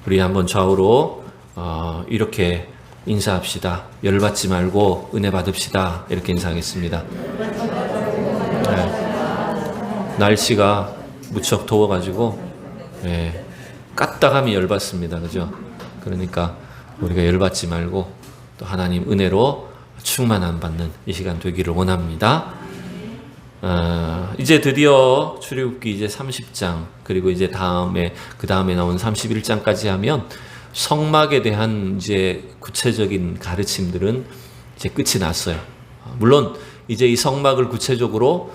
우리 한번 좌우로 이렇게 인사합시다. 열받지 말고 은혜 받읍시다. 이렇게 인사하겠습니다. 네. 날씨가 무척 더워가지고 까딱함이 열받습니다. 그죠? 그러니까 우리가 열받지 말고 또 하나님 은혜로 충만함 받는 이 시간 되기를 원합니다. 이제 드디어 출애굽기 이제 30장 그리고 이제 그 다음에 나온 31장까지 하면 성막에 대한 이제 구체적인 가르침들은 이제 끝이 났어요. 물론 이제 이 성막을 구체적으로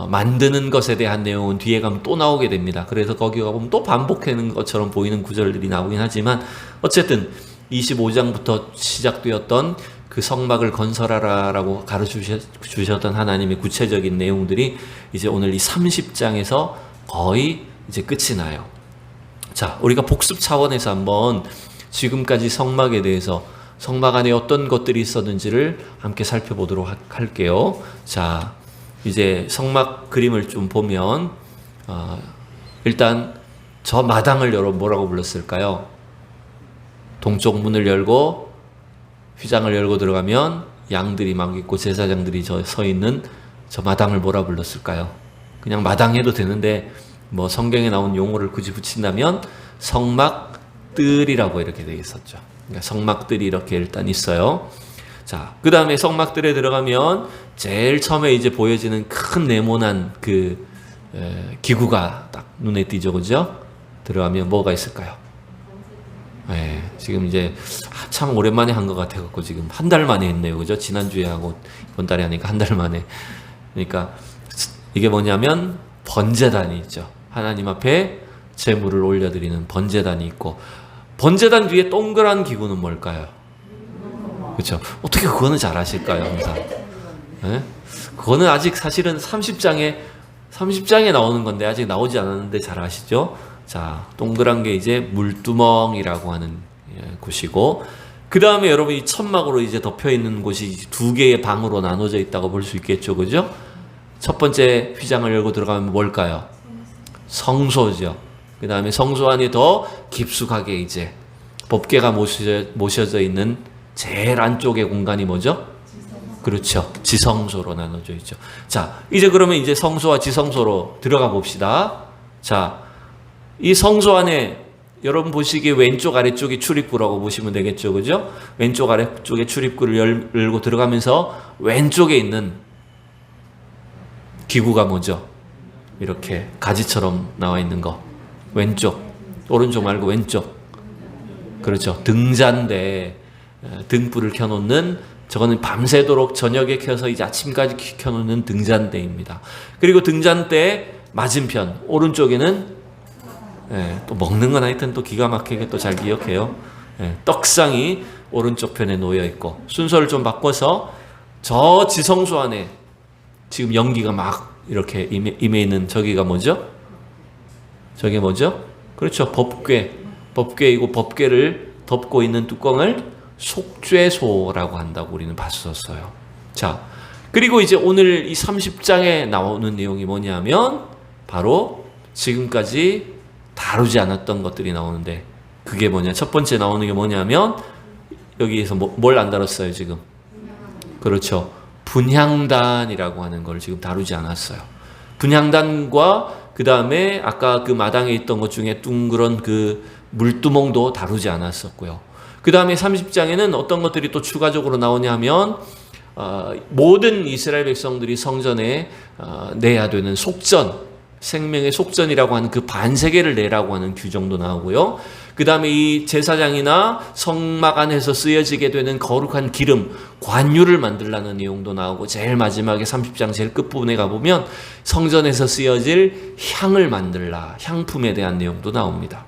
만드는 것에 대한 내용은 뒤에 가면 또 나오게 됩니다. 그래서 거기 가보면 또 반복하는 것처럼 보이는 구절들이 나오긴 하지만 어쨌든 25장부터 시작되었던 그 성막을 건설하라라고 가르쳐주셨던 하나님의 구체적인 내용들이 이제 오늘 이 30장에서 거의 이제 끝이 나요. 자, 우리가 복습 차원에서 한번 지금까지 성막에 대해서 성막 안에 어떤 것들이 있었는지를 함께 살펴보도록 할게요. 자, 이제 성막 그림을 좀 보면 일단 저 마당을 여러분 뭐라고 불렀을까요? 동쪽 문을 열고 휘장을 열고 들어가면 양들이 막 있고 제사장들이 서 있는 저 마당을 뭐라 불렀을까요? 그냥 마당 해도 되는데 뭐 성경에 나온 용어를 굳이 붙인다면 성막들이라고 이렇게 되어 있었죠. 그러니까 성막들이 이렇게 일단 있어요. 자, 그 다음에 성막들에 들어가면 제일 처음에 이제 보여지는 큰 네모난 그 기구가 딱 눈에 띄죠, 그죠? 들어가면 뭐가 있을까요? 지금 이제 참 오랜만에 한 것 같아갖고 지금 한 달 만에 했네요, 그죠? 지난주에 하고 이번 달에 하니까 한 달 만에. 그러니까 이게 뭐냐면 번제단이 있죠. 하나님 앞에 제물을 올려드리는 번제단이 있고, 번제단 뒤에 동그란 기구는 뭘까요? 그렇죠? 어떻게 그거는 잘 아실까요, 항상? 그거는 아직 사실은 30장에 나오는 건데 아직 나오지 않았는데 잘 아시죠? 자, 동그란 게 이제 물두멍이라고 하는 곳이고, 그 다음에 여러분 이 천막으로 이제 덮여 있는 곳이 두 개의 방으로 나눠져 있다고 볼 수 있겠죠, 그죠? 첫 번째 휘장을 열고 들어가면 뭘까요? 성소죠. 그 다음에 성소 안에 더 깊숙하게 이제 법궤가 모셔져 있는 제일 안쪽의 공간이 뭐죠? 그렇죠. 지성소로 나눠져 있죠. 자, 이제 그러면 이제 성소와 지성소로 들어가 봅시다. 자, 이 성소 안에 여러분 보시기에 왼쪽 아래쪽이 출입구라고 보시면 되겠죠, 그죠? 왼쪽 아래쪽에 출입구를 열고 들어가면서 왼쪽에 있는 기구가 뭐죠? 이렇게 가지처럼 나와 있는 거. 왼쪽, 오른쪽 말고 왼쪽. 그렇죠. 등잔대, 등불을 켜놓는, 저거는 밤새도록 저녁에 켜서 이제 아침까지 켜놓는 등잔대입니다. 그리고 등잔대 맞은편 오른쪽에는 또 먹는 건 하여튼 또 기가 막히게 또 잘 기억해요. 떡상이 오른쪽 편에 놓여 있고, 순서를 좀 바꿔서 저 지성소 안에 지금 연기가 막 이렇게 임해 있는 저기가 뭐죠? 저게 뭐죠? 그렇죠. 법궤이고 법궤를 덮고 있는 뚜껑을 속죄소라고 한다고 우리는 봤었어요. 자, 그리고 이제 오늘 이 30장에 나오는 내용이 뭐냐면 바로 지금까지 다루지 않았던 것들이 나오는데, 그게 뭐냐? 첫 번째 나오는 게 뭐냐면 여기에서 뭘 안 다뤘어요 지금? 그렇죠. 분향단이라고 하는 걸 지금 다루지 않았어요. 분향단과 그 다음에 아까 그 마당에 있던 것 중에 둥그런 그 물두멍도 다루지 않았었고요. 그 다음에 30장에는 어떤 것들이 또 추가적으로 나오냐면 모든 이스라엘 백성들이 성전에 내야 되는 속전, 생명의 속전이라고 하는 그 반세계를 내라고 하는 규정도 나오고요. 그 다음에 이 제사장이나 성막 안에서 쓰여지게 되는 거룩한 기름, 관유를 만들라는 내용도 나오고, 제일 마지막에 30장 제일 끝부분에 가보면 성전에서 쓰여질 향을 만들라, 향품에 대한 내용도 나옵니다.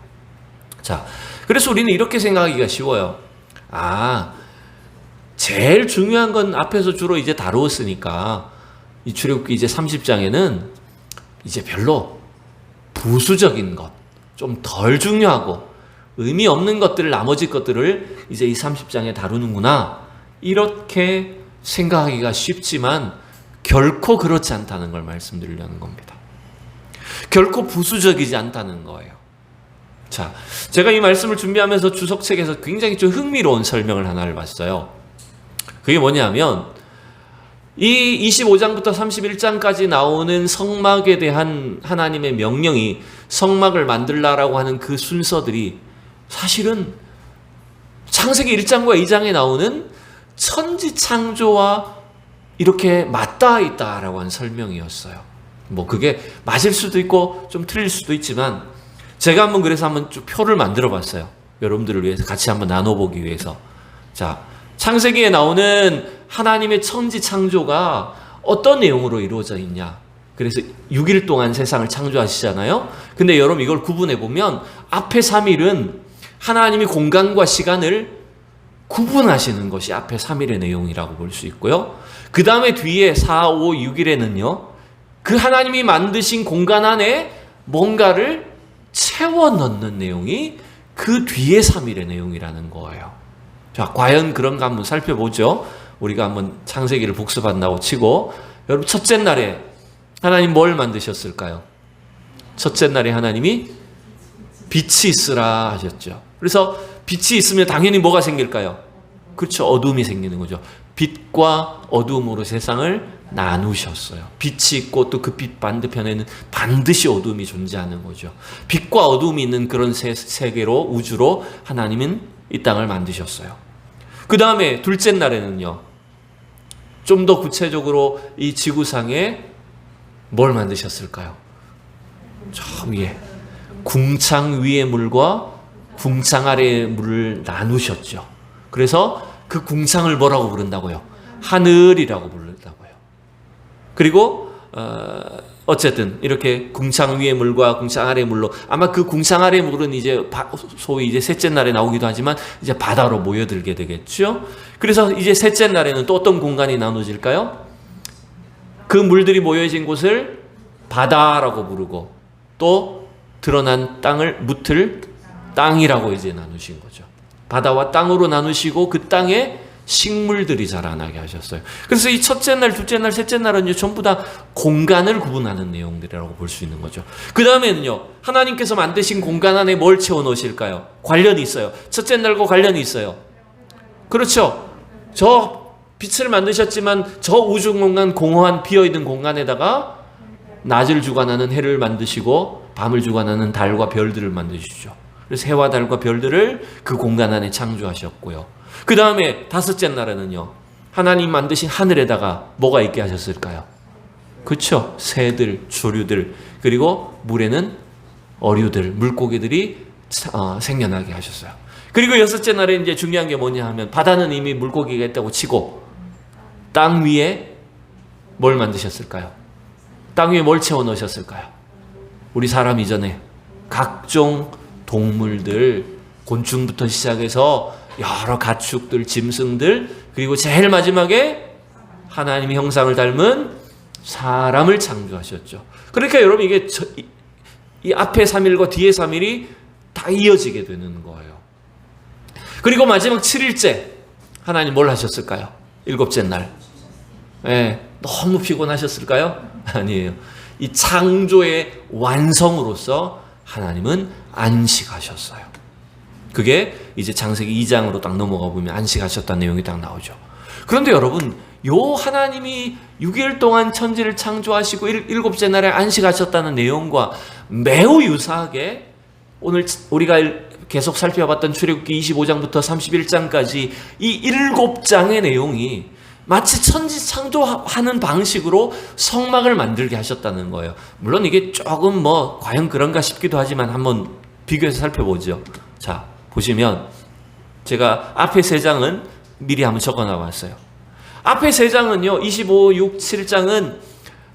자, 그래서 우리는 이렇게 생각하기가 쉬워요. 제일 중요한 건 앞에서 주로 이제 다루었으니까 이 출애굽기 이제 30장에는 이제 별로 부수적인 것, 좀 덜 중요하고 의미 없는 것들을, 나머지 것들을 이제 이 30장에 다루는구나, 이렇게 생각하기가 쉽지만 결코 그렇지 않다는 걸 말씀드리려는 겁니다. 결코 부수적이지 않다는 거예요. 자, 제가 이 말씀을 준비하면서 주석책에서 굉장히 좀 흥미로운 설명을 하나를 봤어요. 그게 뭐냐면 이 25장부터 31장까지 나오는 성막에 대한 하나님의 명령이 성막을 만들라라고 하는 그 순서들이 사실은 창세기 1장과 2장에 나오는 천지 창조와 이렇게 맞닿아 있다라고 하는 설명이었어요. 뭐 그게 맞을 수도 있고 좀 틀릴 수도 있지만 제가 한번 그래서 한번 쭉 표를 만들어 봤어요. 여러분들을 위해서 같이 한번 나눠보기 위해서. 자, 창세기에 나오는 하나님의 천지 창조가 어떤 내용으로 이루어져 있냐. 그래서 6일 동안 세상을 창조하시잖아요. 근데 여러분 이걸 구분해 보면 앞에 3일은 하나님이 공간과 시간을 구분하시는 것이 앞에 3일의 내용이라고 볼 수 있고요. 그 다음에 뒤에 4, 5, 6일에는요. 그 하나님이 만드신 공간 안에 뭔가를 채워 넣는 내용이 그 뒤에 3일의 내용이라는 거예요. 자, 과연 그런가 한번 살펴보죠. 우리가 한번 창세기를 복습한다고 치고, 여러분 첫째 날에 하나님 뭘 만드셨을까요? 첫째 날에 하나님이 빛이 있으라 하셨죠. 그래서 빛이 있으면 당연히 뭐가 생길까요? 그렇죠. 어둠이 생기는 거죠. 빛과 어둠으로 세상을 나누셨어요. 빛이 있고 또 그 빛 반대편에는 반드시 어둠이 존재하는 거죠. 빛과 어둠이 있는 그런 세계로, 우주로 하나님은 이 땅을 만드셨어요. 그 다음에 둘째 날에는요, 좀 더 구체적으로 이 지구상에 뭘 만드셨을까요? 저 위에 궁창 위의 물과 궁창 아래의 물을 나누셨죠. 그래서 그 궁창을 뭐라고 부른다고요? 하늘이라고 부른다고요. 그리고 어쨌든 이렇게 궁창 위의 물과 궁창 아래의 물로, 아마 그 궁창 아래의 물은 이제 소위 이제 셋째 날에 나오기도 하지만 이제 바다로 모여들게 되겠죠. 그래서 이제 셋째 날에는 또 어떤 공간이 나눠질까요? 그 물들이 모여진 곳을 바다라고 부르고 또 드러난 땅을 묻을 땅이라고 이제 나누신 거죠. 바다와 땅으로 나누시고 그 땅에 식물들이 자라나게 하셨어요. 그래서 이 첫째 날, 둘째 날, 셋째 날은 전부 다 공간을 구분하는 내용들이라고 볼 수 있는 거죠. 그 다음에는요, 하나님께서 만드신 공간 안에 뭘 채워 넣으실까요? 관련이 있어요. 첫째 날과 관련이 있어요. 그렇죠. 저 빛을 만드셨지만 저 우주 공간, 공허한 비어있는 공간에다가 낮을 주관하는 해를 만드시고 밤을 주관하는 달과 별들을 만드시죠. 그래서 해와 달과 별들을 그 공간 안에 창조하셨고요. 그 다음에 다섯째 날에는요, 하나님 만드신 하늘에다가 뭐가 있게 하셨을까요? 그렇죠. 새들, 조류들, 그리고 물에는 어류들, 물고기들이 생겨나게 하셨어요. 그리고 여섯째 날에 이제 중요한 게 뭐냐 하면, 바다는 이미 물고기가 있다고 치고 땅 위에 뭘 만드셨을까요? 땅 위에 뭘 채워 넣으셨을까요? 우리 사람 이전에 각종 동물들, 곤충부터 시작해서 여러 가축들, 짐승들, 그리고 제일 마지막에 하나님의 형상을 닮은 사람을 창조하셨죠. 그러니까 여러분 이게 이 앞에 3일과 뒤에 3일이 다 이어지게 되는 거예요. 그리고 마지막 7일째 하나님 뭘 하셨을까요? 일곱째 날. 너무 피곤하셨을까요? 아니에요. 이 창조의 완성으로서 하나님은 안식하셨어요. 그게 이제 창세기 2장으로 딱 넘어가 보면 안식하셨다는 내용이 딱 나오죠. 그런데 여러분, 요 하나님이 6일 동안 천지를 창조하시고 일곱째 날에 안식하셨다는 내용과 매우 유사하게 오늘 우리가 계속 살펴봤던 출애굽기 25장부터 31장까지 이 7장의 내용이 마치 천지 창조하는 방식으로 성막을 만들게 하셨다는 거예요. 물론 이게 조금 과연 그런가 싶기도 하지만 한번 비교해서 살펴보죠. 자, 보시면 제가 앞에 3장은 미리 한번 적어놔 봤어요. 앞에 3장은요, 25, 6, 7장은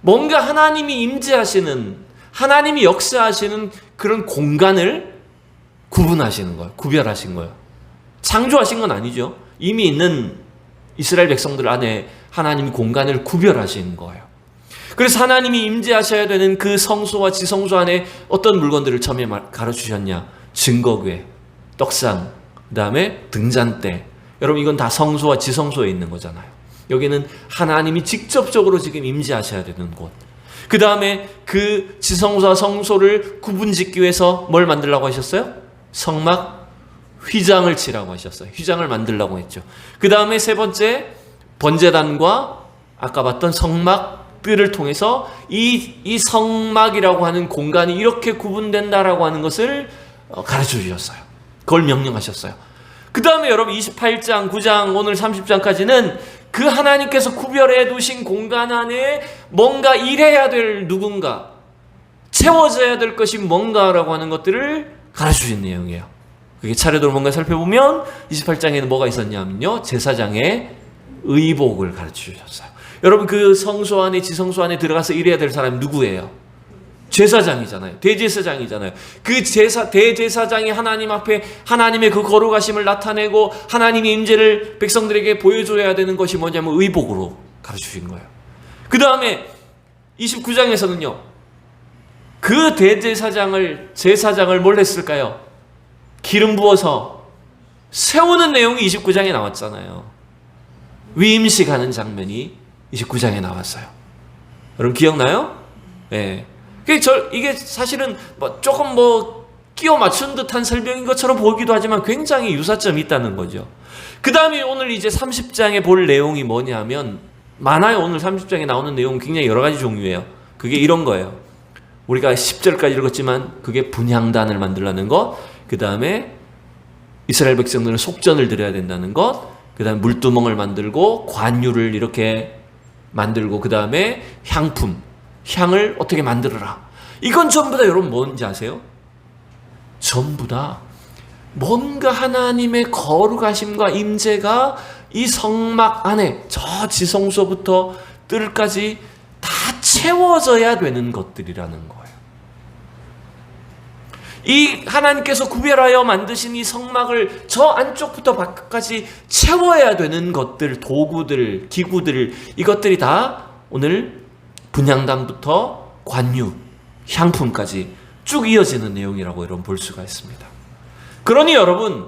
뭔가 하나님이 임재하시는, 하나님이 역사하시는 그런 공간을 구분하시는 거예요. 구별하신 거예요. 창조하신 건 아니죠. 이미 있는 이스라엘 백성들 안에 하나님이 공간을 구별하신 거예요. 그래서 하나님이 임재하셔야 되는 그 성소와 지성소 안에 어떤 물건들을 처음에 가르치셨냐? 증거궤, 떡상, 그 다음에 등잔대. 여러분 이건 다 성소와 지성소에 있는 거잖아요. 여기는 하나님이 직접적으로 지금 임재하셔야 되는 곳. 그 다음에 그 지성소와 성소를 구분짓기 위해서 뭘 만들라고 하셨어요? 성막 휘장을 치라고 하셨어요. 휘장을 만들라고 했죠. 그 다음에 세 번째, 번제단과 아까 봤던 성막 뜰을 통해서 이 성막이라고 하는 공간이 이렇게 구분된다라고 하는 것을 가르쳐 주셨어요. 그걸 명령하셨어요. 그 다음에 여러분 28장, 9장, 오늘 30장까지는 그 하나님께서 구별해 두신 공간 안에 뭔가 일해야 될 누군가, 채워져야 될 것이 뭔가라고 하는 것들을 가르쳐 주신 내용이에요. 그게 차례대로 뭔가 살펴보면 28장에는 뭐가 있었냐면요, 제사장의 의복을 가르쳐 주셨어요. 여러분 그 성소 안에, 지성소 안에 들어가서 일해야 될 사람이 누구예요? 제사장이잖아요. 대제사장이잖아요. 그 대제사장이 하나님 앞에 하나님의 그 거룩하심을 나타내고 하나님의 임재를 백성들에게 보여줘야 되는 것이 뭐냐면 의복으로 가르쳐 주신 거예요. 그 다음에 29장에서는요, 그 제사장을 뭘 했을까요? 기름 부어서 세우는 내용이 29장에 나왔잖아요. 위임식 하는 장면이 29장에 나왔어요. 여러분 기억나요? 네. 이게 사실은 조금 끼워 맞춘 듯한 설명인 것처럼 보이기도 하지만 굉장히 유사점이 있다는 거죠. 그 다음에 오늘 이제 30장에 볼 내용이 뭐냐면, 많아요. 오늘 30장에 나오는 내용은 굉장히 여러 가지 종류예요. 그게 이런 거예요. 우리가 10절까지 읽었지만 그게 분향단을 만들라는 것, 그 다음에 이스라엘 백성들은 속전을 드려야 된다는 것, 그 다음에 물두멍을 만들고 관유를 이렇게 만들고, 그 다음에 향을 어떻게 만들어라. 이건 전부 다 여러분 뭔지 아세요? 전부 다 뭔가 하나님의 거룩하심과 임재가 이 성막 안에 저 지성소부터 뜰까지 다 채워져야 되는 것들이라는 거예요. 이 하나님께서 구별하여 만드신 이 성막을 저 안쪽부터 밖까지 채워야 되는 것들, 도구들, 기구들, 이것들이 다 오늘 분향단부터 관유, 향품까지 쭉 이어지는 내용이라고 여러분 볼 수가 있습니다. 그러니 여러분,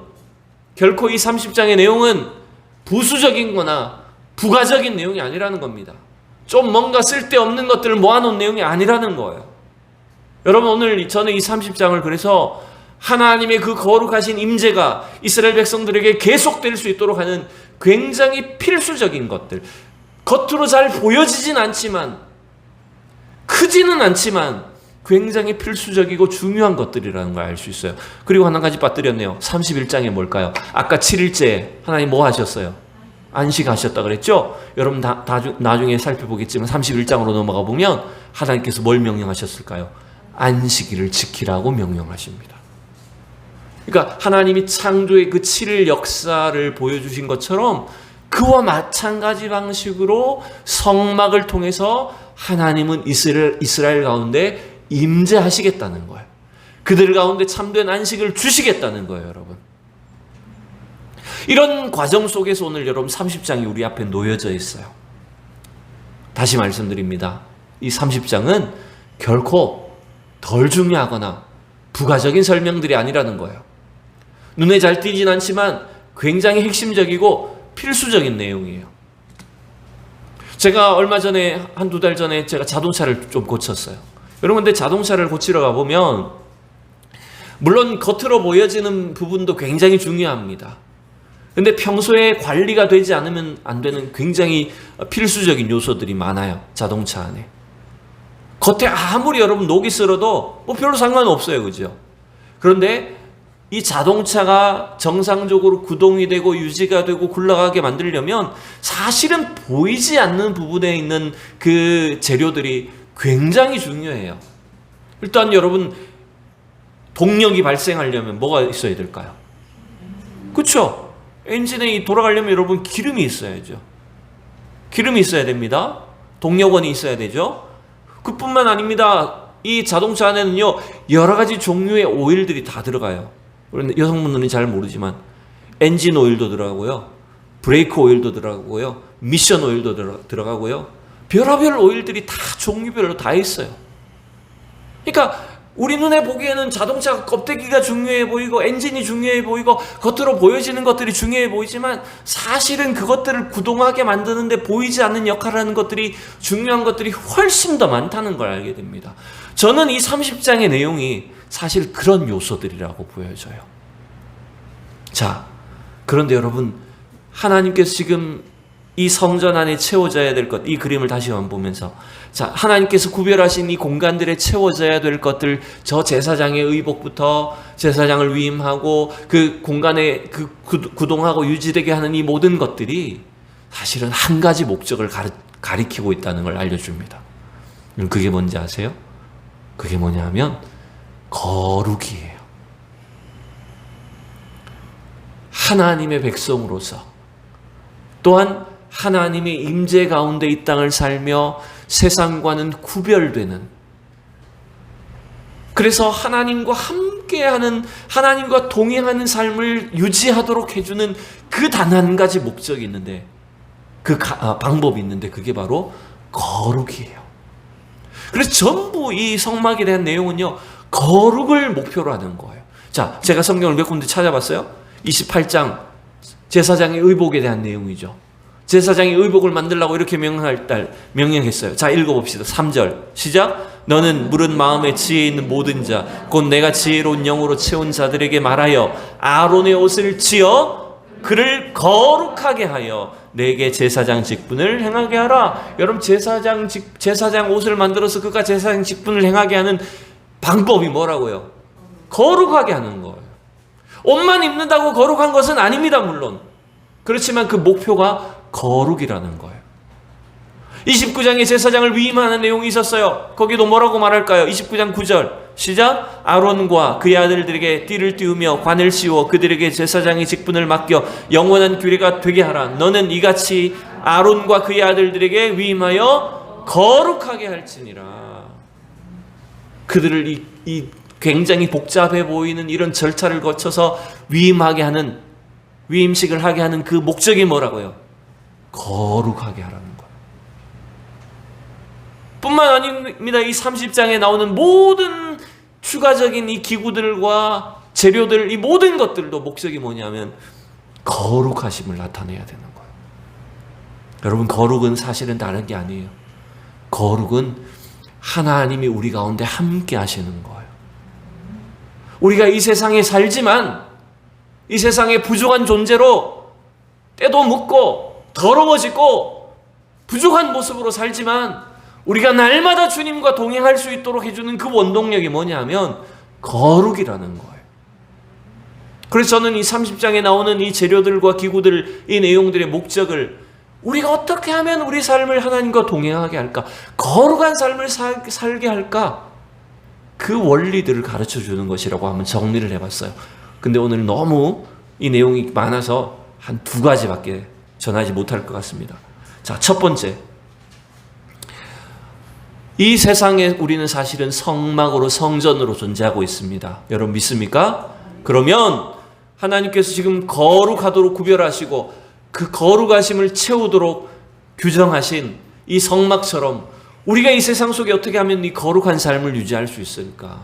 결코 이 30장의 내용은 부수적인 거나 부가적인 내용이 아니라는 겁니다. 좀 뭔가 쓸데없는 것들을 모아놓은 내용이 아니라는 거예요. 여러분 오늘 저는 이 30장을 그래서 하나님의 그 거룩하신 임재가 이스라엘 백성들에게 계속될 수 있도록 하는 굉장히 필수적인 것들, 겉으로 잘 보여지진 않지만, 크지는 않지만 굉장히 필수적이고 중요한 것들이라는 걸 알 수 있어요. 그리고 한 가지 빠뜨렸네요. 31장에 뭘까요? 아까 7일째 하나님 뭐 하셨어요? 안식하셨다 그랬죠? 여러분 나중에 살펴보겠지만 31장으로 넘어가 보면 하나님께서 뭘 명령하셨을까요? 안식일을 지키라고 명령하십니다. 그러니까 하나님이 창조의 그 7일 역사를 보여주신 것처럼 그와 마찬가지 방식으로 성막을 통해서 하나님은 이스라엘 가운데 임재하시겠다는 거예요. 그들 가운데 참된 안식을 주시겠다는 거예요, 여러분. 이런 과정 속에서 오늘 여러분 30장이 우리 앞에 놓여져 있어요. 다시 말씀드립니다. 이 30장은 결코 덜 중요하거나 부가적인 설명들이 아니라는 거예요. 눈에 잘 띄진 않지만 굉장히 핵심적이고 필수적인 내용이에요. 제가 얼마 전에, 한두 달 전에 제가 자동차를 좀 고쳤어요. 여러분, 근데 자동차를 고치러 가보면 물론 겉으로 보여지는 부분도 굉장히 중요합니다. 근데 평소에 관리가 되지 않으면 안 되는 굉장히 필수적인 요소들이 많아요. 자동차 안에. 겉에 아무리 여러분 녹이 슬어도 별로 상관없어요. 그죠? 그런데 이 자동차가 정상적으로 구동이 되고 유지가 되고 굴러가게 만들려면 사실은 보이지 않는 부분에 있는 그 재료들이 굉장히 중요해요. 일단 여러분, 동력이 발생하려면 뭐가 있어야 될까요? 그렇죠? 엔진에 돌아가려면 여러분 기름이 있어야죠. 기름이 있어야 됩니다. 동력원이 있어야 되죠. 그뿐만 아닙니다. 이 자동차 안에는요, 여러 가지 종류의 오일들이 다 들어가요. 여성분들은 잘 모르지만 엔진 오일도 들어가고요, 브레이크 오일도 들어가고요, 미션 오일도 들어가고요, 별의별 오일들이 다 종류별로 다 있어요. 그러니까 우리 눈에 보기에는 자동차 껍데기가 중요해 보이고 엔진이 중요해 보이고 겉으로 보여지는 것들이 중요해 보이지만 사실은 그것들을 구동하게 만드는데 보이지 않는 역할을 하는 것들이, 중요한 것들이 훨씬 더 많다는 걸 알게 됩니다. 저는 이 30장의 내용이 사실 그런 요소들이라고 보여져요. 자, 그런데 여러분, 하나님께서 지금 이 성전 안에 채워져야 될 것, 이 그림을 다시 한번 보면서, 자, 하나님께서 구별하신 이 공간들에 채워져야 될 것들, 저 제사장의 의복부터 제사장을 위임하고 그 공간에 구동하고 유지되게 하는 이 모든 것들이 사실은 한 가지 목적을 가리키고 있다는 걸 알려줍니다. 그게 뭔지 아세요? 그게 뭐냐 하면 거룩이에요. 하나님의 백성으로서, 또한 하나님의 임재 가운데 이 땅을 살며 세상과는 구별되는, 그래서 하나님과 함께하는, 하나님과 동행하는 삶을 유지하도록 해주는 그 단 한 가지 목적이 있는데, 방법이 있는데, 그게 바로 거룩이에요. 그래서 전부 이 성막에 대한 내용은요, 거룩을 목표로 하는 거예요. 자, 제가 성경을 몇 군데 찾아봤어요. 28장 제사장의 의복에 대한 내용이죠. 제사장의 의복을 만들라고 이렇게 명령했어요. 자, 읽어봅시다. 3절 시작. 너는 물은 마음에 지혜 있는 모든 자, 곧 내가 지혜로운 영으로 채운 자들에게 말하여 아론의 옷을 지어 그를 거룩하게 하여 내게 제사장 직분을 행하게 하라. 여러분, 제사장 옷을 만들어서 그가 제사장 직분을 행하게 하는 방법이 뭐라고요? 거룩하게 하는 거예요. 옷만 입는다고 거룩한 것은 아닙니다, 물론. 그렇지만 그 목표가 거룩이라는 거예요. 29장에 제사장을 위임하는 내용이 있었어요. 거기도 뭐라고 말할까요? 29장 9절 시작. 아론과 그의 아들들에게 띠를 띄우며 관을 씌워 그들에게 제사장의 직분을 맡겨 영원한 규례가 되게 하라. 너는 이같이 아론과 그의 아들들에게 위임하여 거룩하게 할지니라. 그들을 이 굉장히 복잡해 보이는 이런 절차를 거쳐서 위임하게 하는, 위임식을 하게 하는 그 목적이 뭐라고요? 거룩하게 하라는 거예요. 뿐만 아닙니다. 이 30장에 나오는 모든 추가적인 이 기구들과 재료들, 이 모든 것들도 목적이 뭐냐면 거룩하심을 나타내야 되는 거예요. 여러분, 거룩은 사실은 다른 게 아니에요. 거룩은 하나님이 우리 가운데 함께 하시는 거예요. 우리가 이 세상에 살지만 이 세상에 부족한 존재로 때도 묻고 더러워지고 부족한 모습으로 살지만 우리가 날마다 주님과 동행할 수 있도록 해주는 그 원동력이 뭐냐 하면 거룩이라는 거예요. 그래서 저는 이 30장에 나오는 이 재료들과 기구들, 이 내용들의 목적을 우리가 어떻게 하면 우리 삶을 하나님과 동행하게 할까? 거룩한 삶을 살게 할까? 그 원리들을 가르쳐 주는 것이라고 한번 정리를 해봤어요. 근데 오늘 너무 이 내용이 많아서 한 두 가지밖에 전하지 못할 것 같습니다. 자, 첫 번째. 이 세상에 우리는 사실은 성막으로, 성전으로 존재하고 있습니다. 여러분 믿습니까? 그러면 하나님께서 지금 거룩하도록 구별하시고 그 거룩하심을 채우도록 규정하신 이 성막처럼 우리가 이 세상 속에 어떻게 하면 이 거룩한 삶을 유지할 수 있을까?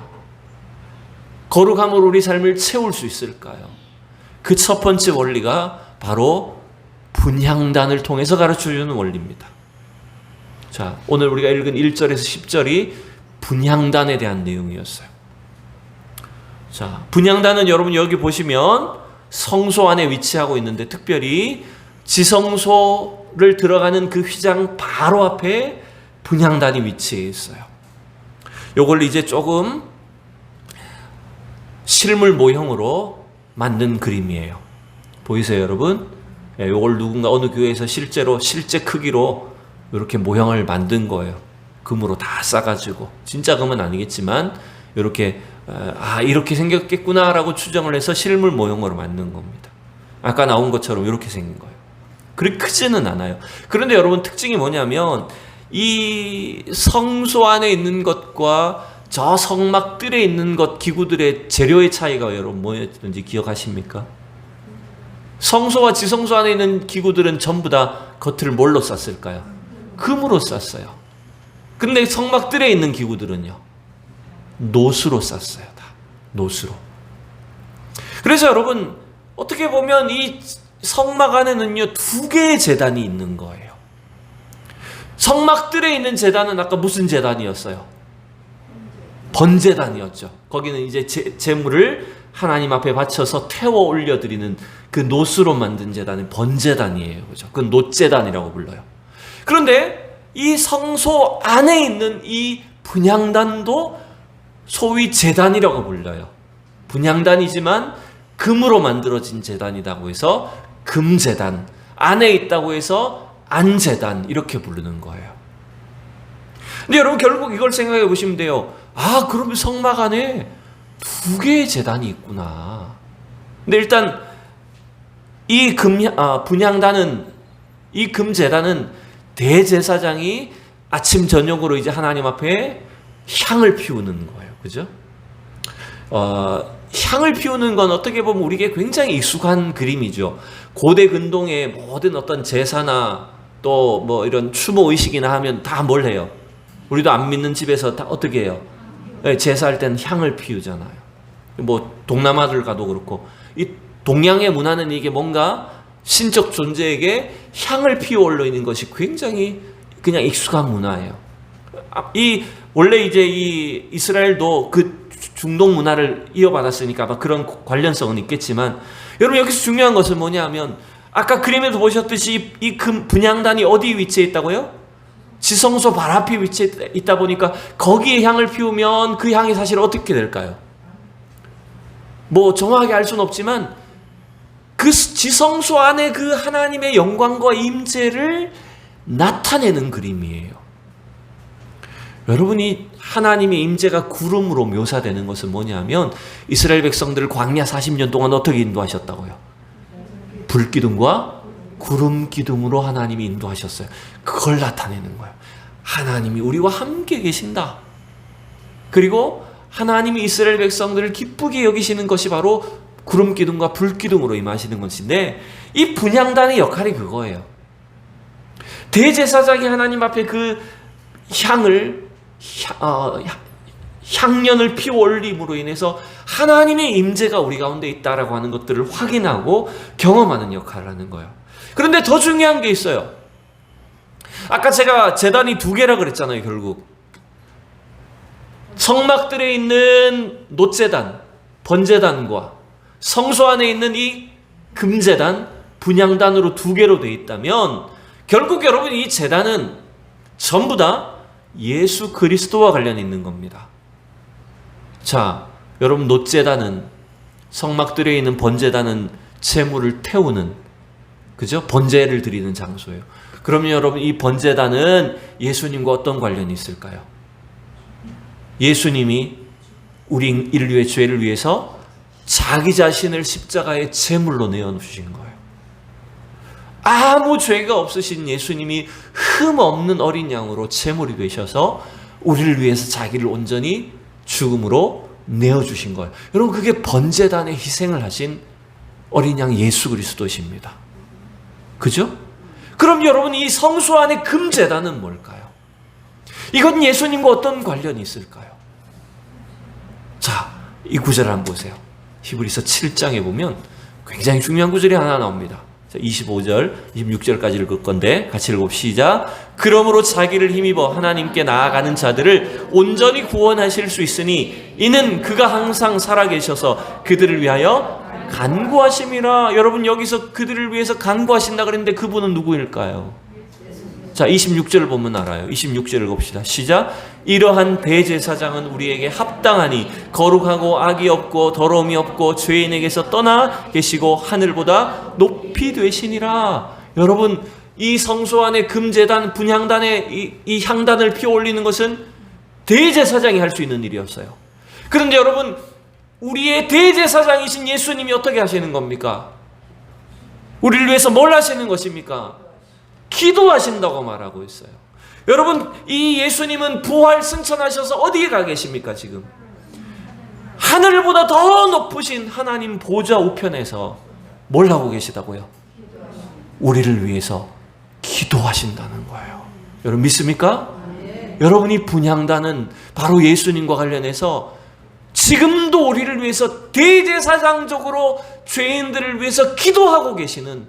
거룩함으로 우리 삶을 채울 수 있을까요? 그 첫 번째 원리가 바로 분향단을 통해서 가르쳐주는 원리입니다. 자, 오늘 우리가 읽은 1절에서 10절이 분향단에 대한 내용이었어요. 자, 분향단은 여러분 여기 보시면 성소 안에 위치하고 있는데 특별히 지성소를 들어가는 그 휘장 바로 앞에 분향단이 위치해 있어요. 요걸 이제 조금 실물 모형으로 만든 그림이에요. 보이세요, 여러분? 요걸 누군가 어느 교회에서 실제 크기로 이렇게 모형을 만든 거예요. 금으로 다 싸가지고. 진짜 금은 아니겠지만 이렇게 이렇게 생겼겠구나라고 추정을 해서 실물 모형으로 만든 겁니다. 아까 나온 것처럼 이렇게 생긴 거예요. 그렇게 크지는 않아요. 그런데 여러분 특징이 뭐냐면 이 성소 안에 있는 것과 저 성막들에 있는 것, 기구들의 재료의 차이가 여러분 뭐였는지 기억하십니까? 성소와 지성소 안에 있는 기구들은 전부 다 겉을 뭘로 쌌을까요? 금으로 쌌어요. 근데 성막들에 있는 기구들은요, 노수로 쌌어요. 다 노수로. 그래서 여러분 어떻게 보면 이 성막 안에는요 두 개의 제단이 있는 거예요. 성막들에 있는 제단은 아까 무슨 제단이었어요? 번제단이었죠. 거기는 이제 제물을 하나님 앞에 바쳐서 태워 올려드리는 그 놋으로 만든 제단이 번제단이에요. 그죠? 그 놋제단이라고 불러요. 그런데 이 성소 안에 있는 이 분향단도 소위 제단이라고 불려요. 분향단이지만 금으로 만들어진 제단이라고 해서 금제단, 안에 있다고 해서 안제단 이렇게 부르는 거예요. 근데 여러분 결국 이걸 생각해 보시면 돼요. 아, 그러면 성막 안에 두 개의 제단이 있구나. 근데 일단 이 분향단은, 이 금제단은 대제사장이 아침 저녁으로 이제 하나님 앞에 향을 피우는 거예요. 그죠? 향을 피우는 건 어떻게 보면 우리에게 굉장히 익숙한 그림이죠. 고대 근동의 모든 어떤 제사나 또 뭐 이런 추모 의식이나 하면 다 뭘 해요? 우리도 안 믿는 집에서 다 어떻게 해요? 제사할 때는 향을 피우잖아요. 뭐 동남아들 가도 그렇고, 이 동양의 문화는 이게 뭔가 신적 존재에게 향을 피워 올려 있는 것이 굉장히 그냥 익숙한 문화예요. 원래 이제 이 이스라엘도 그 중동 문화를 이어받았으니까 아마 그런 관련성은 있겠지만, 여러분 여기서 중요한 것은 뭐냐면, 아까 그림에도 보셨듯이 이 분향단이 어디 위치해 있다고요? 지성소 발 앞에 위치해 있다 보니까 거기에 향을 피우면 그 향이 사실 어떻게 될까요? 뭐 정확하게 알 수는 없지만 그 지성소 안에 그 하나님의 영광과 임재를 나타내는 그림이에요. 여러분이 하나님의 임재가 구름으로 묘사되는 것은 뭐냐면, 이스라엘 백성들을 광야 40년 동안 어떻게 인도하셨다고요? 불기둥과 구름 기둥으로 하나님이 인도하셨어요. 그걸 나타내는 거예요. 하나님이 우리와 함께 계신다. 그리고 하나님이 이스라엘 백성들을 기쁘게 여기시는 것이 바로 구름 기둥과 불 기둥으로 임하시는 것인데, 이 분향단의 역할이 그거예요. 대제사장이 하나님 앞에 그 향년을 피워 올림으로 인해서 하나님의 임재가 우리 가운데 있다라고 하는 것들을 확인하고 경험하는 역할을 하는 거예요. 그런데 더 중요한 게 있어요. 아까 제가 제단이 두 개라 그랬잖아요. 결국 성막들에 있는 놋제단, 번제단과 성소 안에 있는 이 금제단, 분향단으로 두 개로 되어 있다면, 결국 여러분 이 제단은 전부 다 예수 그리스도와 관련이 있는 겁니다. 자, 여러분 놋제단은, 성막들에 있는 번제단은 제물을 태우는, 그죠? 번제를 드리는 장소예요. 그러면 여러분 이 번제단은 예수님과 어떤 관련이 있을까요? 예수님이 우리 인류의 죄를 위해서 자기 자신을 십자가의 제물로 내어주신 거예요. 아무 죄가 없으신 예수님이 흠 없는 어린 양으로 제물이 되셔서 우리를 위해서 자기를 온전히 죽음으로 내어주신 거예요. 여러분 그게 번제단의 희생을 하신 어린 양 예수 그리스도십니다. 그죠? 그럼 여러분 이 성소 안의 금제단은 뭘까요? 이건 예수님과 어떤 관련이 있을까요? 자, 이 구절을 한번 보세요. 히브리서 7장에 보면 굉장히 중요한 구절이 하나 나옵니다. 25절, 26절까지 읽을 건데 같이 읽어 시작. 그러므로 자기를 힘입어 하나님께 나아가는 자들을 온전히 구원하실 수 있으니 이는 그가 항상 살아계셔서 그들을 위하여 간구하심이라. 여러분 여기서 그들을 위해서 간구하신다 그랬는데 그분은 누구일까요? 자, 26절을 보면 알아요. 26절을 읽읍시다. 시작. 이러한 대제사장은 우리에게 합당하니 거룩하고 악이 없고 더러움이 없고 죄인에게서 떠나 계시고 하늘보다 높이 되시니라. 여러분 이 성소 안에 금제단, 분향단에 이 향단을 피워 올리는 것은 대제사장이 할 수 있는 일이었어요. 그런데 여러분 우리의 대제사장이신 예수님이 어떻게 하시는 겁니까? 우리를 위해서 뭘 하시는 것입니까? 기도하신다고 말하고 있어요. 여러분 이 예수님은 부활 승천하셔서 어디에 가 계십니까? 지금 하늘보다 더 높으신 하나님 보좌 우편에서 뭘 하고 계시다고요? 우리를 위해서 기도하신다는 거예요. 여러분 믿습니까? 여러분이 분향단은 바로 예수님과 관련해서 지금도 우리를 위해서 대제사장적으로 죄인들을 위해서 기도하고 계시는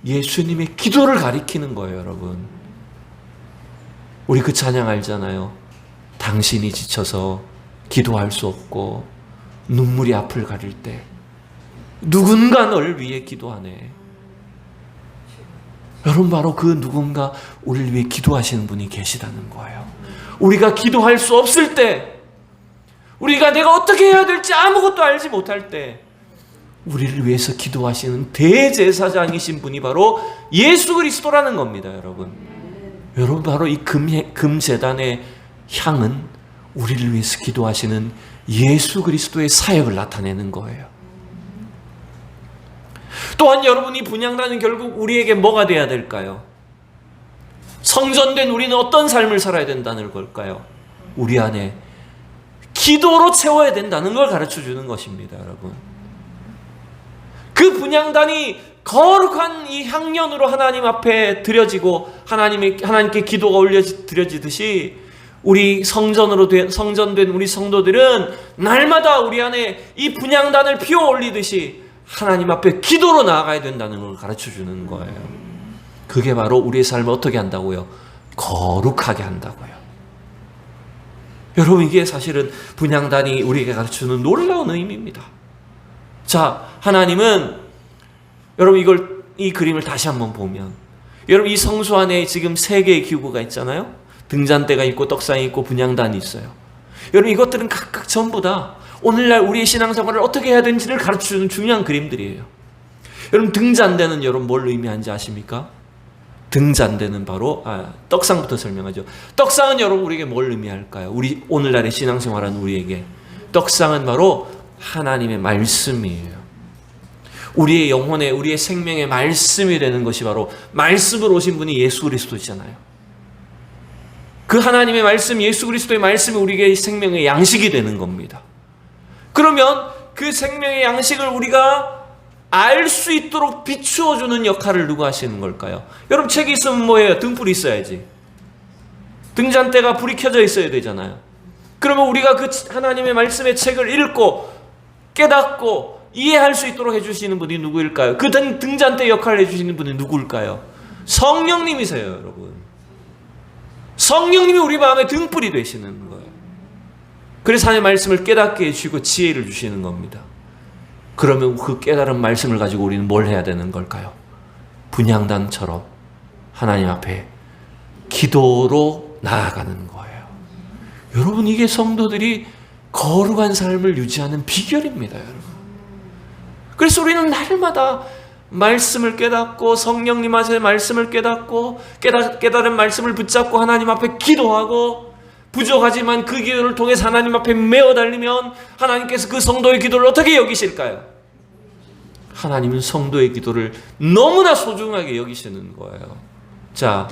예수님의 기도를 가리키는 거예요. 여러분 우리 그 찬양 알잖아요. 당신이 지쳐서 기도할 수 없고 눈물이 앞을 가릴 때 누군가 널 위해 기도하네. 여러분, 바로 그 누군가 우리를 위해 기도하시는 분이 계시다는 거예요. 우리가 기도할 수 없을 때, 우리가 내가 어떻게 해야 될지 아무것도 알지 못할 때 우리를 위해서 기도하시는 대제사장이신 분이 바로 예수 그리스도라는 겁니다. 여러분, 바로 이 금제단의 향은 우리를 위해서 기도하시는 예수 그리스도의 사역을 나타내는 거예요. 또한 여러분이 분향단은 결국 우리에게 뭐가 돼야 될까요? 성전된 우리는 어떤 삶을 살아야 된다는 걸까요? 우리 안에 기도로 채워야 된다는 걸 가르쳐주는 것입니다. 여러분, 그 분향단이 거룩한 이 향연으로 하나님 앞에 드려지고 하나님께 기도가 드려지듯이 우리 성전된 우리 성도들은 날마다 우리 안에 이 분향단을 피워 올리듯이 하나님 앞에 기도로 나아가야 된다는 걸 가르쳐주는 거예요. 그게 바로 우리의 삶을 어떻게 한다고요? 거룩하게 한다고요. 여러분, 이게 사실은 분향단이 우리에게 가르쳐주는 놀라운 의미입니다. 자, 하나님은 여러분 이 그림을 다시 한번 보면, 여러분 이 성소 안에 지금 3개의 기구가 있잖아요. 등잔대가 있고 떡상이 있고 분향단이 있어요. 여러분, 이것들은 각각 전부 다 오늘날 우리의 신앙생활을 어떻게 해야 되는지를 가르쳐주는 중요한 그림들이에요. 여러분, 등잔대는 여러분 뭘 의미하는지 아십니까? 등잔대는 바로 떡상부터 설명하죠. 떡상은 여러분 우리에게 뭘 의미할까요? 우리 오늘날의 신앙생활하는 우리에게 떡상은 바로 하나님의 말씀이에요. 우리의 영혼의, 우리의 생명의 말씀이 되는 것이 바로 말씀으로 오신 분이 예수 그리스도잖아요. 그 하나님의 말씀, 예수 그리스도의 말씀이 우리에게 생명의 양식이 되는 겁니다. 그러면 그 생명의 양식을 우리가 알 수 있도록 비추어주는 역할을 누가 하시는 걸까요? 여러분, 책이 있으면 뭐예요? 등불이 있어야지. 등잔대가 불이 켜져 있어야 되잖아요. 그러면 우리가 그 하나님의 말씀의 책을 읽고 깨닫고 이해할 수 있도록 해주시는 분이 누구일까요? 그 등잔대 역할을 해주시는 분이 누구일까요? 성령님이세요, 여러분. 성령님이 우리 마음에 등불이 되시는 거예요. 그래서 하나님의 말씀을 깨닫게 해주시고 지혜를 주시는 겁니다. 그러면 그 깨달은 말씀을 가지고 우리는 뭘 해야 되는 걸까요? 분향단처럼 하나님 앞에 기도로 나아가는 거예요. 여러분, 이게 성도들이 거룩한 삶을 유지하는 비결입니다. 여러분. 그래서 우리는 날마다 말씀을 깨닫고 성령님의 말씀을 깨닫고 깨달은 말씀을 붙잡고 하나님 앞에 기도하고, 부족하지만 그 기도를 통해서 하나님 앞에 메어 달리면 하나님께서 그 성도의 기도를 어떻게 여기실까요? 하나님은 성도의 기도를 너무나 소중하게 여기시는 거예요. 자,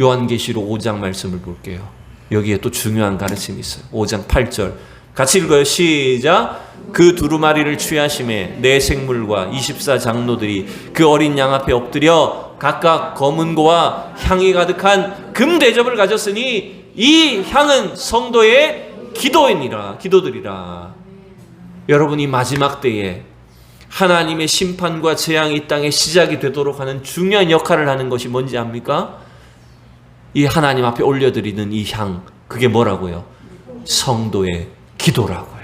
요한계시록 5장 말씀을 볼게요. 여기에 또 중요한 가르침이 있어요. 5장 8절 같이 읽어요. 시작. 그 두루마리를 취하심에 네 생물과 24장로들이 그 어린 양 앞에 엎드려 각각 검은 고와 향이 가득한 금 대접을 가졌으니 이 향은 성도의 기도들이라. 여러분, 이 마지막 때에 하나님의 심판과 재앙이 이 땅에 시작이 되도록 하는 중요한 역할을 하는 것이 뭔지 압니까? 이 하나님 앞에 올려드리는 이 향, 그게 뭐라고요? 성도의 기도라고요.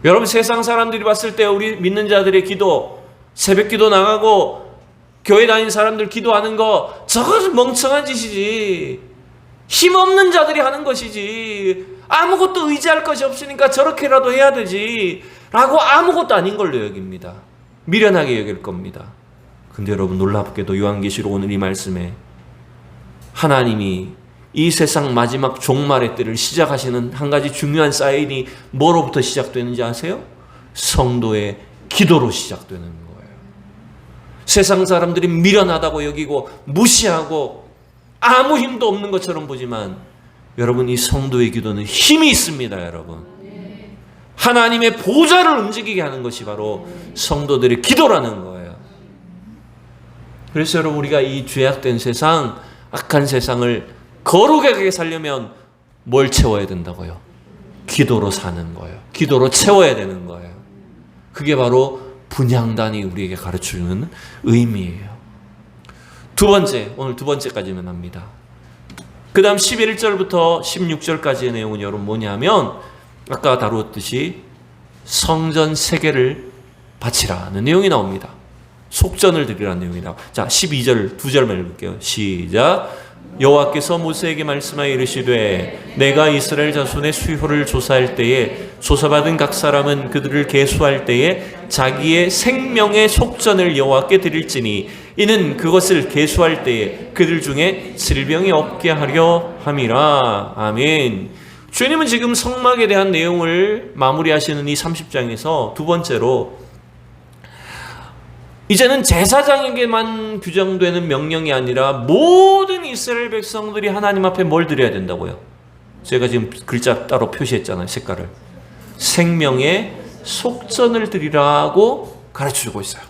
여러분, 세상 사람들이 봤을 때 우리 믿는 자들의 기도, 새벽 기도 나가고 교회 다니는 사람들 기도하는 거, 저것은 멍청한 짓이지. 힘없는 자들이 하는 것이지. 아무것도 의지할 것이 없으니까 저렇게라도 해야 되지 라고 아무것도 아닌 걸로 여깁니다. 미련하게 여길 겁니다. 근데 여러분, 놀랍게도 요한계시록 오늘 이 말씀에 하나님이 이 세상 마지막 종말의 때를 시작하시는 한 가지 중요한 사인이 뭐로부터 시작되는지 아세요? 성도의 기도로 시작되는 거예요. 세상 사람들이 미련하다고 여기고 무시하고 아무 힘도 없는 것처럼 보지만 여러분, 이 성도의 기도는 힘이 있습니다. 여러분, 하나님의 보좌를 움직이게 하는 것이 바로 성도들의 기도라는 거예요. 그래서 여러분, 우리가 이 죄악된 세상, 악한 세상을 거룩하게 살려면 뭘 채워야 된다고요? 기도로 사는 거예요. 기도로 채워야 되는 거예요. 그게 바로 분향단이 우리에게 가르쳐주는 의미예요. 두 번째, 오늘 두 번째까지만 합니다. 그 다음 11절부터 16절까지의 내용은 여러분 뭐냐면 아까 다루었듯이 성전 3개를 바치라는 내용이 나옵니다. 속전을 드리라는 내용이 나옵니다. 자, 12절 2절만 읽을게요. 시작. 여호와께서 모세에게 말씀하여 이르시되 내가 이스라엘 자손의 수효를 조사할 때에 조사받은 각 사람은 그들을 계수할 때에 자기의 생명의 속전을 여호와께 드릴지니 이는 그것을 계수할 때에 그들 중에 질병이 없게 하려 함이라. 아멘. 주님은 지금 성막에 대한 내용을 마무리하시는 이 30장에서 두 번째로 이제는 제사장에게만 규정되는 명령이 아니라 모든 이스라엘 백성들이 하나님 앞에 뭘 드려야 된다고요? 제가 지금 글자 따로 표시했잖아요. 색깔을. 생명의 속전을 드리라고 가르쳐주고 있어요.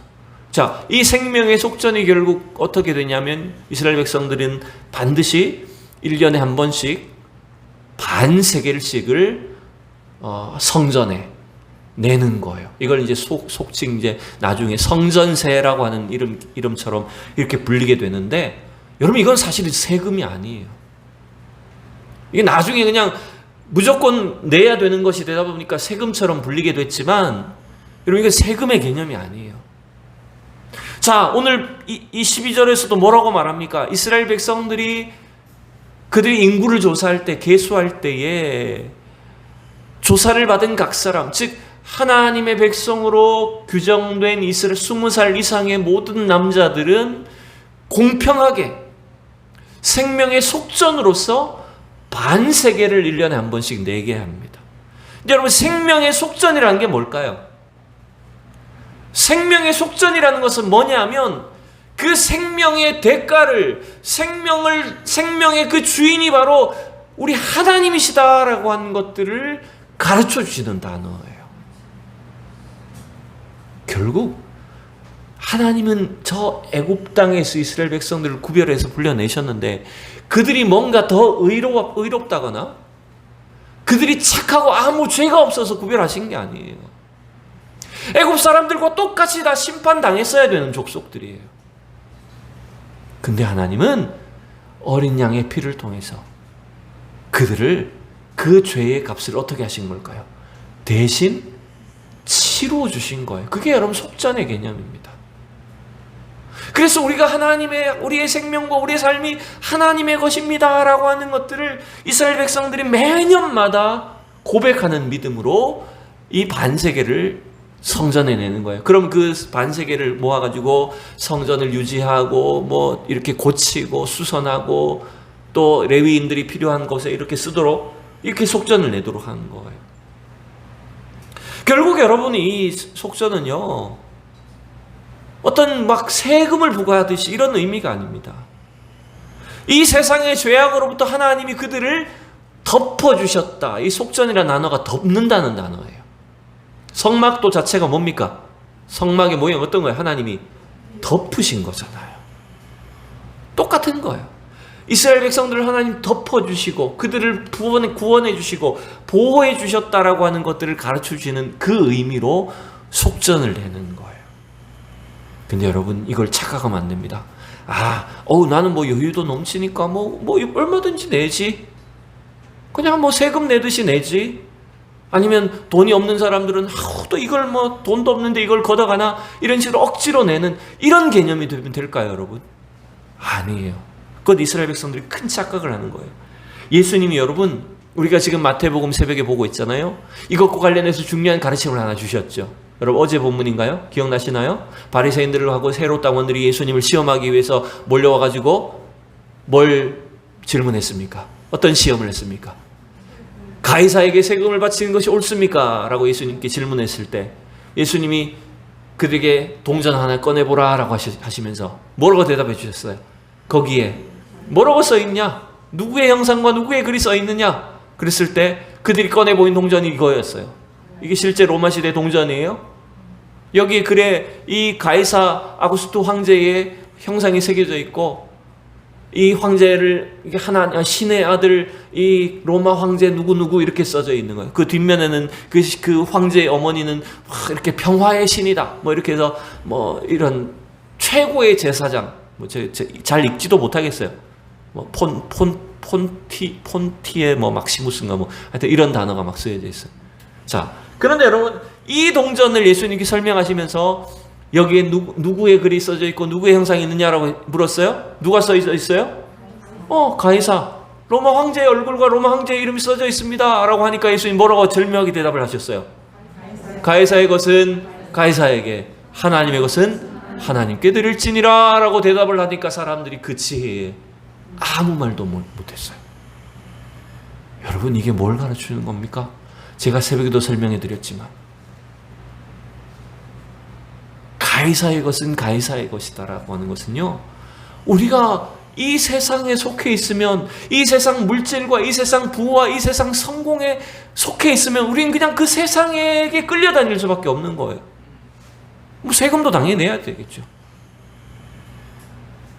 자, 이 생명의 속전이 결국 어떻게 되냐면 이스라엘 백성들은 반드시 1년에 한 번씩 반세겔씩을 성전에 내는 거예요. 이걸 이제 속칭 이제 나중에 성전세라고 하는 이름처럼 이렇게 불리게 되는데, 여러분 이건 사실 세금이 아니에요. 이게 나중에 그냥 무조건 내야 되는 것이 되다 보니까 세금처럼 불리게 됐지만, 여러분 이건 세금의 개념이 아니에요. 자, 오늘 이 12절에서도 뭐라고 말합니까? 이스라엘 백성들이 그들이 인구를 조사할 때, 계수할 때에 조사를 받은 각 사람, 즉 하나님의 백성으로 규정된 이스라엘 20살 이상의 모든 남자들은 공평하게 생명의 속전으로서 반세겔을 1년에 한 번씩 내게 합니다. 여러분, 생명의 속전이라는 게 뭘까요? 생명의 속전이라는 것은 뭐냐면 그 생명의 대가를, 생명의 그 주인이 바로 우리 하나님이시다라고 하는 것들을 가르쳐 주시는 단어예요. 결국 하나님은 저 애굽 땅에서 이스라엘 백성들을 구별해서 불려내셨는데, 그들이 뭔가 더 의롭다거나 그들이 착하고 아무 죄가 없어서 구별하신 게 아니에요. 애굽 사람들과 똑같이 다 심판당했어야 되는 족속들이에요. 근데 하나님은 어린 양의 피를 통해서 그들을, 그 죄의 값을 어떻게 하신 걸까요? 대신 치루어 주신 거예요. 그게 여러분 속전의 개념입니다. 그래서 우리가 우리의 생명과 우리의 삶이 하나님의 것입니다 라고 하는 것들을 이스라엘 백성들이 매년마다 고백하는 믿음으로 이 반세겔을 성전에 내는 거예요. 그럼 그 반세겔을 모아가지고 성전을 유지하고 뭐 이렇게 고치고 수선하고 또 레위인들이 필요한 곳에 이렇게 쓰도록, 이렇게 속전을 내도록 하는 거예요. 결국 여러분이 이 속전은요, 어떤 막 세금을 부과하듯이 이런 의미가 아닙니다. 이 세상의 죄악으로부터 하나님이 그들을 덮어주셨다. 이 속전이라는 단어가 덮는다는 단어예요. 성막도 자체가 뭡니까? 성막의 모양이 어떤 거예요? 하나님이 덮으신 거잖아요. 똑같은 거예요. 이스라엘 백성들을 하나님 덮어주시고 그들을 구원해 주시고 보호해 주셨다라고 하는 것들을 가르쳐 주시는 그 의미로 속전을 내는 거예요. 근데 여러분, 이걸 착각하면 안 됩니다. 나는 뭐 여유도 넘치니까 뭐 얼마든지 내지. 그냥 뭐 세금 내듯이 내지. 아니면 돈이 없는 사람들은 또 이걸 뭐 돈도 없는데 이걸 걷어가나, 이런 식으로 억지로 내는 이런 개념이 되면 될까요, 여러분? 아니에요. 그것 이스라엘 백성들이 큰 착각을 하는 거예요. 예수님이, 여러분, 우리가 지금 마태복음 새벽에 보고 있잖아요. 이것과 관련해서 중요한 가르침을 하나 주셨죠. 여러분, 어제 본문인가요? 기억나시나요? 바리새인들하고 헤롯 당원들이 예수님을 시험하기 위해서 몰려와가지고 뭘 질문했습니까? 어떤 시험을 했습니까? 가이사에게 세금을 바치는 것이 옳습니까? 라고 예수님께 질문했을 때 예수님이 그들에게 동전 하나 꺼내보라 라고 하시면서 뭐라고 대답해 주셨어요? 거기에 뭐라고 써있냐? 누구의 형상과 누구의 글이 써있느냐? 그랬을 때 그들이 꺼내보인 동전이 이거였어요. 이게 실제 로마 시대 동전이에요. 여기 글에 이 가이사 아구스투 황제의 형상이 새겨져 있고, 이 황제를 신의 아들 이 로마 황제 누구 이렇게 써져 있는 거예요. 그 뒷면에는 그 황제의 어머니는 이렇게 평화의 신이다 뭐 이렇게 해서 뭐 이런 최고의 제사장, 뭐 잘 읽지도 못하겠어요. 뭐 폰티에 뭐 막시무스인가 뭐 하여튼 이런 단어가 막 쓰여져 있어요. 자, 그런데 여러분, 이 동전을 예수님께 설명하시면서 여기에 누구의 글이 써져 있고 누구의 형상이 있느냐라고 물었어요? 누가 써 있어요? 가이사. 로마 황제의 얼굴과 로마 황제의 이름이 써져 있습니다 라고 하니까 예수님 뭐라고 절묘하게 대답을 하셨어요? 가이사의 것은 가이사에게, 하나님의 것은 하나님께 드릴지니라 라고 대답을 하니까 사람들이 그 지혜에 아무 말도 못했어요. 여러분, 이게 뭘 가르치는 겁니까? 제가 새벽에도 설명해 드렸지만 가이사의 것은 가이사의 것이다 라고 하는 것은요, 우리가 이 세상에 속해 있으면, 이 세상 물질과 이 세상 부와 이 세상 성공에 속해 있으면 우리는 그냥 그 세상에게 끌려다닐 수밖에 없는 거예요. 뭐 세금도 당연히 내야 되겠죠.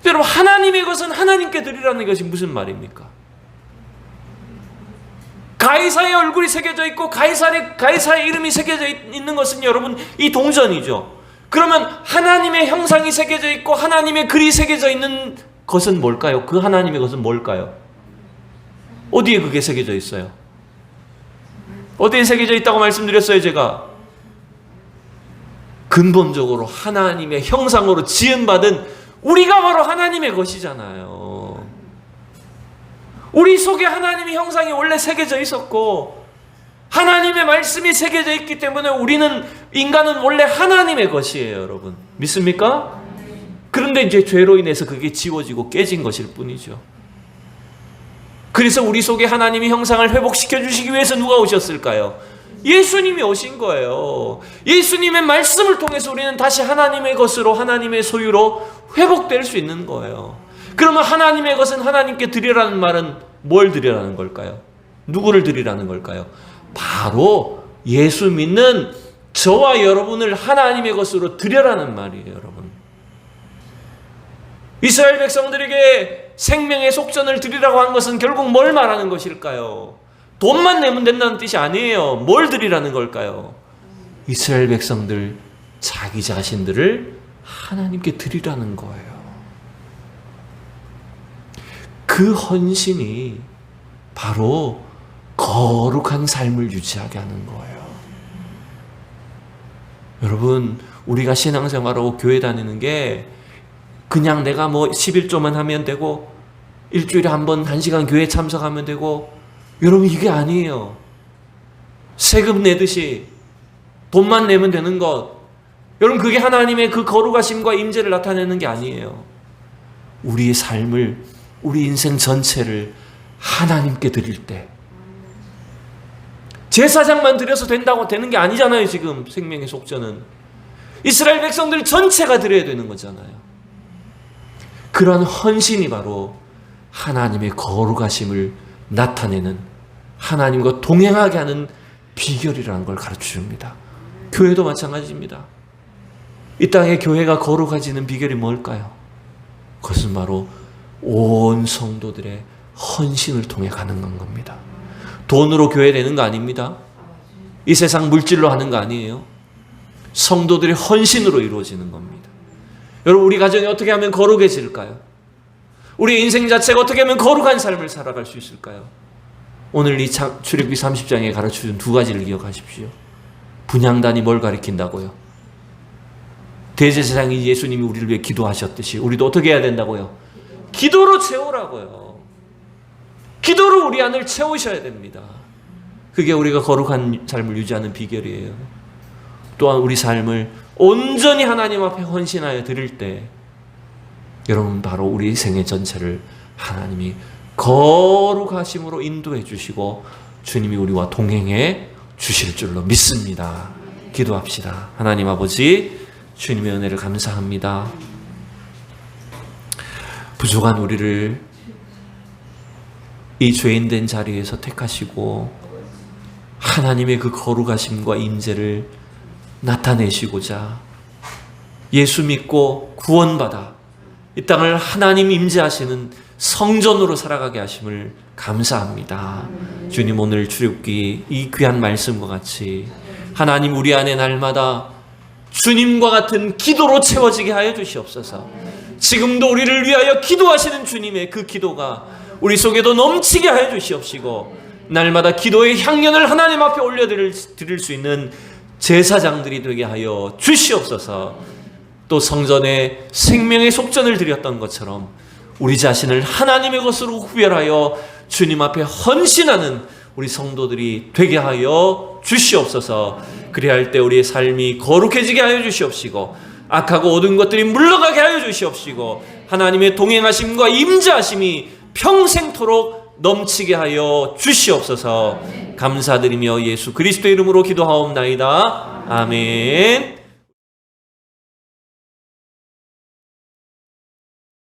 여러분, 하나님의 것은 하나님께 드리라는 것이 무슨 말입니까? 가이사의 얼굴이 새겨져 있고 가이사의 이름이 새겨져 있는 것은 여러분 이 동전이죠. 그러면 하나님의 형상이 새겨져 있고 하나님의 글이 새겨져 있는 것은 뭘까요? 그 하나님의 것은 뭘까요? 어디에 그게 새겨져 있어요? 어디에 새겨져 있다고 말씀드렸어요, 제가? 근본적으로 하나님의 형상으로 지음받은 우리가 바로 하나님의 것이잖아요. 우리 속에 하나님의 형상이 원래 새겨져 있었고 하나님의 말씀이 새겨져 있기 때문에 인간은 원래 하나님의 것이에요, 여러분. 믿습니까? 그런데 이제 죄로 인해서 그게 지워지고 깨진 것일 뿐이죠. 그래서 우리 속에 하나님의 형상을 회복시켜 주시기 위해서 누가 오셨을까요? 예수님이 오신 거예요. 예수님의 말씀을 통해서 우리는 다시 하나님의 것으로, 하나님의 소유로 회복될 수 있는 거예요. 그러면 하나님의 것은 하나님께 드리라는 말은 뭘 드리라는 걸까요? 누구를 드리라는 걸까요? 바로 예수 믿는 저와 여러분을 하나님의 것으로 드려라는 말이에요, 여러분. 이스라엘 백성들에게 생명의 속전을 드리라고 한 것은 결국 뭘 말하는 것일까요? 돈만 내면 된다는 뜻이 아니에요. 뭘 드리라는 걸까요? 이스라엘 백성들 자기 자신들을 하나님께 드리라는 거예요. 그 헌신이 바로 거룩한 삶을 유지하게 하는 거예요. 여러분, 우리가 신앙생활하고 교회 다니는 게 그냥 내가 11조만 하면 되고 일주일에 한 번 1시간 교회 참석하면 되고, 여러분 이게 아니에요. 세금 내듯이 돈만 내면 되는 것, 여러분 그게 하나님의 그 거룩하심과 임재를 나타내는 게 아니에요. 우리의 삶을, 우리 인생 전체를 하나님께 드릴 때, 제사장만 드려서 되는 게 아니잖아요. 지금 생명의 속전은 이스라엘 백성들 전체가 드려야 되는 거잖아요. 그러한 헌신이 바로 하나님의 거룩하심을 나타내는, 하나님과 동행하게 하는 비결이라는 걸 가르쳐줍니다. 교회도 마찬가지입니다. 이 땅의 교회가 거룩해지는 비결이 뭘까요? 그것은 바로 온 성도들의 헌신을 통해 가능한 겁니다. 돈으로 교회 되는 거 아닙니다. 이 세상 물질로 하는 거 아니에요. 성도들의 헌신으로 이루어지는 겁니다. 여러분, 우리 가정이 어떻게 하면 거룩해질까요? 우리 인생 자체가 어떻게 하면 거룩한 삶을 살아갈 수 있을까요? 오늘 이 출애굽기 30장에 가르쳐준 두 가지를 기억하십시오. 분향단이 뭘 가리킨다고요? 대제사장이 예수님이 우리를 위해 기도하셨듯이 우리도 어떻게 해야 된다고요? 기도로 채우라고요. 기도로 우리 안을 채우셔야 됩니다. 그게 우리가 거룩한 삶을 유지하는 비결이에요. 또한 우리 삶을 온전히 하나님 앞에 헌신하여 드릴 때, 여러분 바로 우리 생애 전체를 하나님이 거룩하심으로 인도해 주시고 주님이 우리와 동행해 주실 줄로 믿습니다. 기도합시다. 하나님 아버지, 주님의 은혜를 감사합니다. 부족한 우리를 이 죄인된 자리에서 택하시고 하나님의 그 거룩하심과 임재를 나타내시고자 예수 믿고 구원받아 이 땅을 하나님 임재하시는 성전으로 살아가게 하심을 감사합니다. 주님, 오늘 출애굽기 이 귀한 말씀과 같이 하나님 우리 안에 날마다 주님과 같은 기도로 채워지게 하여 주시옵소서. 지금도 우리를 위하여 기도하시는 주님의 그 기도가 우리 속에도 넘치게 하여 주시옵시고, 날마다 기도의 향연을 하나님 앞에 올려드릴 수 있는 제사장들이 되게 하여 주시옵소서. 또 성전에 생명의 속전을 드렸던 것처럼 우리 자신을 하나님의 것으로 구별하여 주님 앞에 헌신하는 우리 성도들이 되게 하여 주시옵소서. 그래야 할 때 우리의 삶이 거룩해지게 하여 주시옵시고 악하고 모든 것들이 물러가게 하여 주시옵시고 하나님의 동행하심과 임재하심이 평생토록 넘치게 하여 주시옵소서. 감사드리며 예수 그리스도의 이름으로 기도하옵나이다. 아멘.